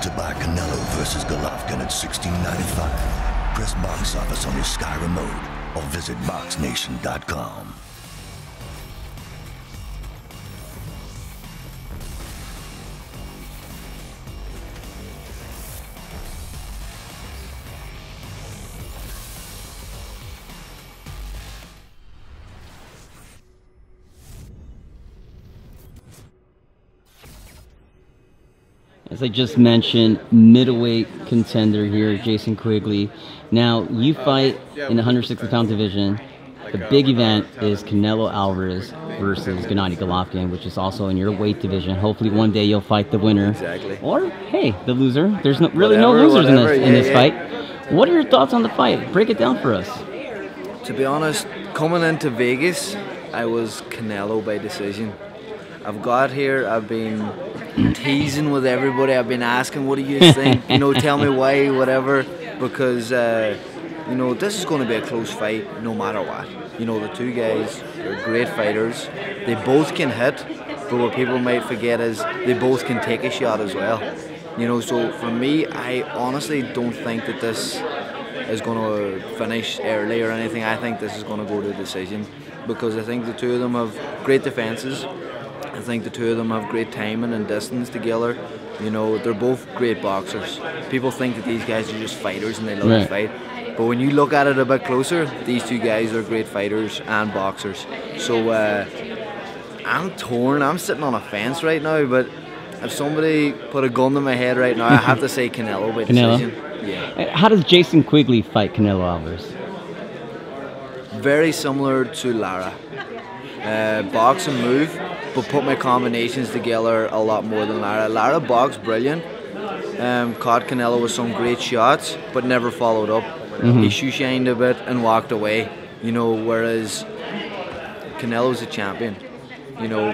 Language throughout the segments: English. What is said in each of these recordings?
to buy Canelo versus Golovkin at $16.95. Press box office on your Sky remote or visit BoxNation.com. As I just mentioned, middleweight contender here, Jason Quigley. Now, you fight in the 160-pound division. The big event is Canelo Alvarez versus Gennady Golovkin, which is also in your weight division. Hopefully one day you'll fight the winner. Exactly. Or, hey, the loser. There's really no losers in this fight. What are your thoughts on the fight? Break it down for us. To be honest, coming into Vegas, I was Canelo by decision. I've got here, I've been teasing with everybody, I've been asking, what do you think? You know, tell me why, whatever, because, you know, this is going to be a close fight no matter what. You know, the two guys are great fighters. They both can hit, but what people might forget is they both can take a shot as well. You know, so for me, I honestly don't think that this is going to finish early or anything. I think this is going to go to decision because I think the two of them have great defenses. I think the two of them have great timing and distance together. You know, they're both great boxers. People think that these guys are just fighters and they love to fight. But when you look at it a bit closer, these two guys are great fighters and boxers. So I'm torn. I'm sitting on a fence right now, but if somebody put a gun to my head right now, I have to say Canelo by decision. Yeah. How does Jason Quigley fight Canelo Alvarez? Very similar to Lara. Box and move, but put my combinations together a lot more than Lara. Lara boxed brilliant, caught Canelo with some great shots, but never followed up. He shoe-shined a bit and walked away, you know, whereas Canelo's a champion. You know,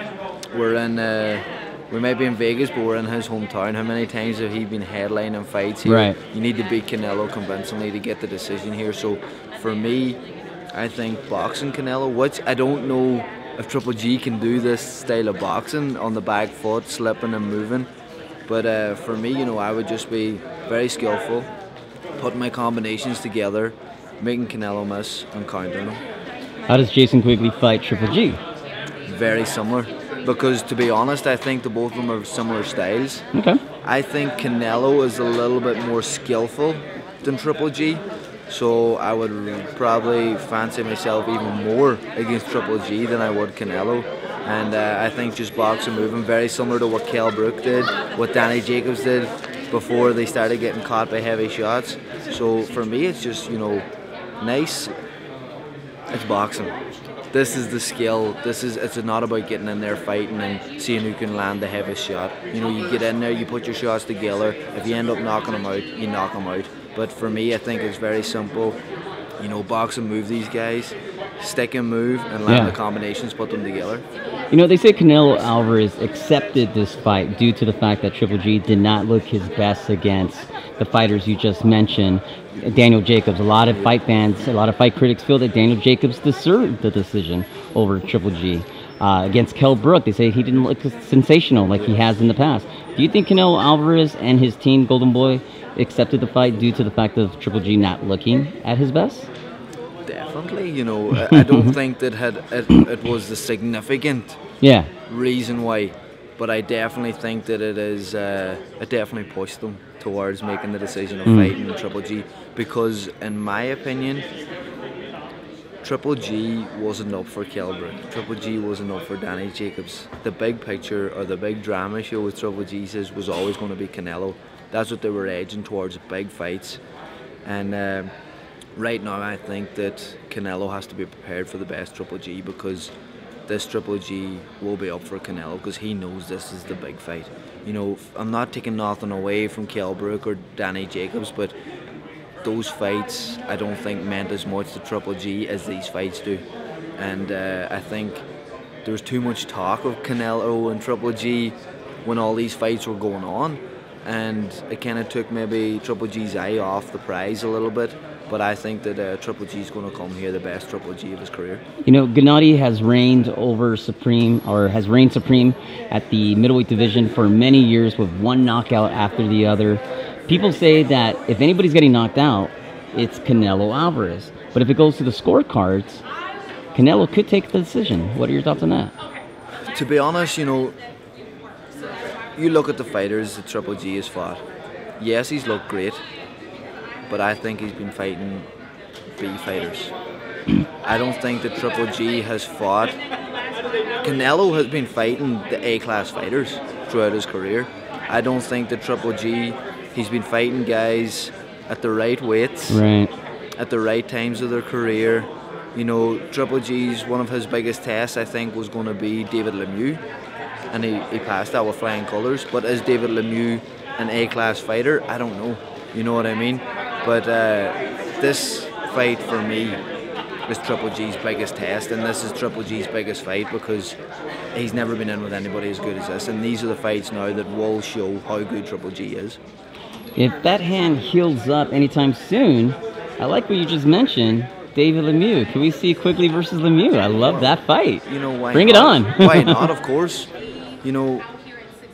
we might be in Vegas, but we're in his hometown. How many times have he been headlining fights here? Right. You need to beat Canelo convincingly to get the decision here. So for me, I think boxing Canelo, which I don't know if Triple G can do this style of boxing on the back foot, slipping and moving. But for me, you know, I would just be very skillful, putting my combinations together, making Canelo miss and countering him. How does Jason Quigley fight Triple G? Very similar. Because to be honest, I think the both of them have similar styles. Okay. I think Canelo is a little bit more skillful than Triple G. So I would probably fancy myself even more against Triple G than I would Canelo. And I think just boxing moving, very similar to what Kell Brook did, what Danny Jacobs did before they started getting caught by heavy shots. So for me, it's just, you know, nice. It's boxing. This is the skill. It's not about getting in there fighting and seeing who can land the heaviest shot. You know, you get in there, you put your shots together. If you end up knocking them out, you knock them out. But for me, I think it's very simple. You know, box and move these guys, stick and move, and land the combinations, put them together. You know, they say Canelo Alvarez accepted this fight due to the fact that Triple G did not look his best against the fighters you just mentioned. Daniel Jacobs, a lot of fight fans, a lot of fight critics feel that Daniel Jacobs deserved the decision over Triple G. Against Kell Brook, they say he didn't look sensational like he has in the past. Do you think Canelo Alvarez and his team, Golden Boy, accepted the fight due to the fact of Triple G not looking at his best? Definitely, you know, I don't think that it was the significant reason why, but I definitely think that it definitely pushed them towards making the decision of fighting Triple G, because in my opinion, Triple G wasn't up for Kell Brook. Triple G wasn't up for Danny Jacobs. The big picture or the big drama show with Triple G was always going to be Canelo. That's what they were edging towards, big fights. And right now I think that Canelo has to be prepared for the best Triple G, because this Triple G will be up for Canelo because he knows this is the big fight. You know, I'm not taking nothing away from Kell Brook or Danny Jacobs, but those fights I don't think meant as much to Triple G as these fights do. And I think there was too much talk of Canelo and Triple G when all these fights were going on, and it kind of took maybe Triple G's eye off the prize a little bit. But I think that Triple G is going to come here the best Triple G of his career. You know, Gennady has reigned supreme at the middleweight division for many years with one knockout after the other. People say that if anybody's getting knocked out, it's Canelo Alvarez. But if it goes to the scorecards, Canelo could take the decision. What are your thoughts on that? To be honest, you know, you look at the fighters that Triple G has fought. Yes, he's looked great, but I think he's been fighting B fighters. I don't think that Triple G has fought. Canelo has been fighting the A-class fighters throughout his career. I don't think that Triple G, he's been fighting guys at the right weights, at the right times of their career. You know, Triple G's, one of his biggest tests, I think, was going to be David Lemieux, and he passed that with flying colours. But is David Lemieux an A-class fighter? I don't know. You know what I mean? But this fight for me is Triple G's biggest test, and this is Triple G's biggest fight because he's never been in with anybody as good as this, and these are the fights now that will show how good Triple G is. If that hand heals up anytime soon, I like what you just mentioned, David Lemieux. Can we see Quigley versus Lemieux? I love that fight. You know, why Bring not? It on. Why not, of course. You know,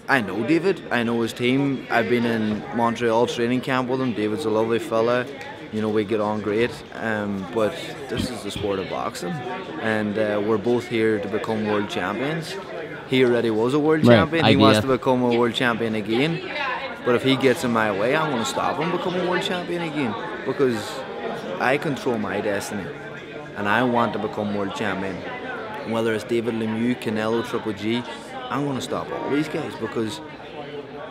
I know David. I know his team. I've been in Montreal training camp with him. David's a lovely fella. You know, we get on great. But this is the sport of boxing. And we're both here to become world champions. He already was a world champion. He wants to become a world champion again. But if he gets in my way, I'm going to stop him becoming a world champion again. Because I control my destiny. And I want to become world champion. Whether it's David Lemieux, Canelo, Triple G, I'm going to stop all these guys because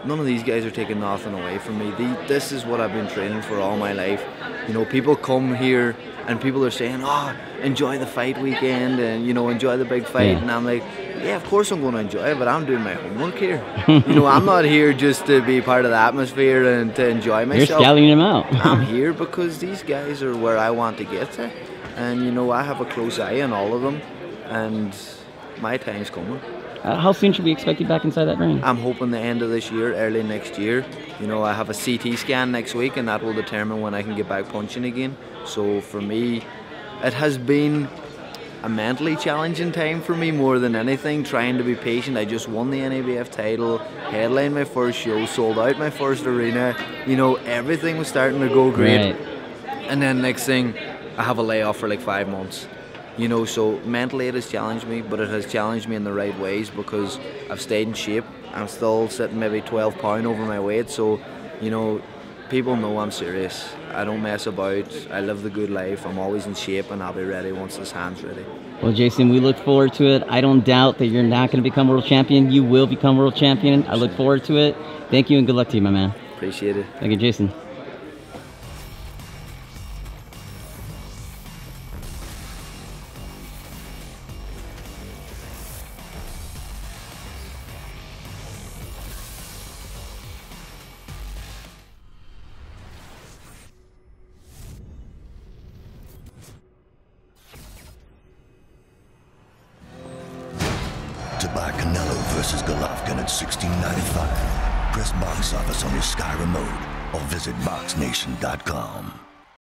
none of these guys are taking nothing away from me. This is what I've been training for all my life. You know, people come here and people are saying, oh, enjoy the fight weekend and, you know, enjoy the big fight. Yeah. And I'm like, yeah, of course I'm going to enjoy it, but I'm doing my homework here. You know, I'm not here just to be part of the atmosphere and to enjoy myself. You're scouting them out. I'm here because these guys are where I want to get to. And, you know, I have a close eye on all of them. And my time's coming. How soon should we expect you back inside that ring? I'm hoping the end of this year, early next year. You know, I have a CT scan next week and that will determine when I can get back punching again. So for me, it has been a mentally challenging time for me more than anything, trying to be patient. I just won the NABF title, headlined my first show, sold out my first arena. You know, everything was starting to go great. Right. And then next thing, I have a layoff for like 5 months. You know, so mentally it has challenged me, but it has challenged me in the right ways because I've stayed in shape. I'm still sitting maybe 12 pounds over my weight, so, you know, people know I'm serious. I don't mess about. I live the good life. I'm always in shape, and I'll be ready once this hand's ready. Well, Jason, we look forward to it. I don't doubt that you're not going to become world champion. You will become world champion. I look forward to it. Thank you and good luck to you, my man. Appreciate it. Thank you, Jason. To buy Canelo versus Golovkin at $16.95, press box office on your Sky remote or visit BoxNation.com.